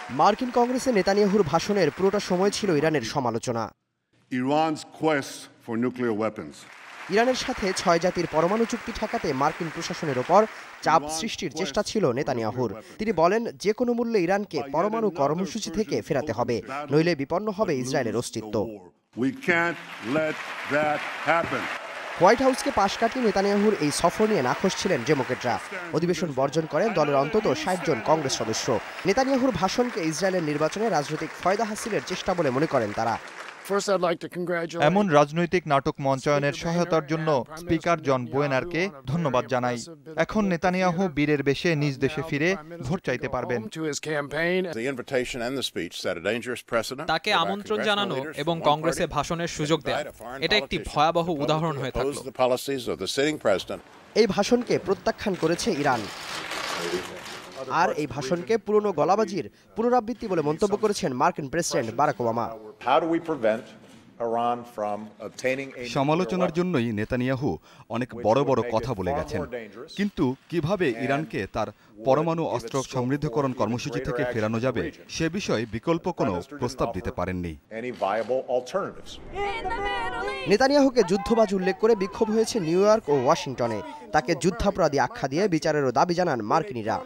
মার্কিন কংগ্রেসে নেতানিয়াহুর ভাষণের পুরোটা সময় ছিল ইরানের সমালোচনা। ইরানের সাথে 6 জাতির পরমাণু চুক্তি ঠেকাতে মার্কিন প্রশাসনের ওপর চাপ সৃষ্টির চেষ্টা ছিল নেতানিয়াহুর। তিনি বলেন, যে কোনো মূল্যে ইরানকে পরমাণু কর্মসূচি থেকে ফেরাতে হবে, নইলে বিপন্ন হবে ইসরায়েলের অস্তিত্ব। হোয়াইট হাউসকে পাশ কাটিয়ে নেতানিয়াহুর এই সফর নিয়ে নাখোশ ছিলেন ডেমোক্রেটরা। অধিবেশন বর্জন করেন দলের অন্তত 60 জন কংগ্রেস সদস্য। নেতানিয়াহুর ভাষণকে ইসরায়েলের নির্বাচনে রাজনৈতিক ফায়দা হাসিলের চেষ্টা বলে মনে করেন তারা। এমন রাজনৈতিক নাটক মঞ্চায়নের সহায়তার জন্য স্পিকার জন বোয়েনারকে ধন্যবাদ জানাই। এখন নেতানিয়াহু বীরের বেশে নিজ দেশে ফিরে ভোট চাইতে পারবেন। তাকে আমন্ত্রণ জানানো এবং কংগ্রেসে ভাষণের সুযোগ দেয়া, এটা একটি ভয়াবহ উদাহরণ হয়ে থাকলো। এই ভাষণকে প্রত্যাখ্যান করেছে ইরান, আর এই ভাষণকে পুরনো গলাবাজির পুনরাবৃত্তি বলে মন্তব্য করেছেন মার্কিন প্রেসিডেন্ট বারাক ওবামা। সমালোচনার জন্যই নেতানিয়াহু অনেক বড় বড় কথা বলে গেছেন, কিন্তু কিভাবে ইরানকে তার পরমাণু অস্ত্র সমৃদ্ধকরণ কর্মসূচি থেকে ফেরানো যাবে সে বিষয়ে বিকল্প কোনো প্রস্তাব দিতে পারেননি। নেতানিয়াহুকে যুদ্ধবাজ উল্লেখ করে বিক্ষোভ হয়েছে নিউ ইয়র্ক ও ওয়াশিংটনে। তাকে যুদ্ধাপরাধী আখ্যা দিয়ে বিচারেরও দাবি জানান মার্কিনিরা।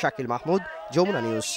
শাকিল মাহমুদ, যমুনা নিউজ।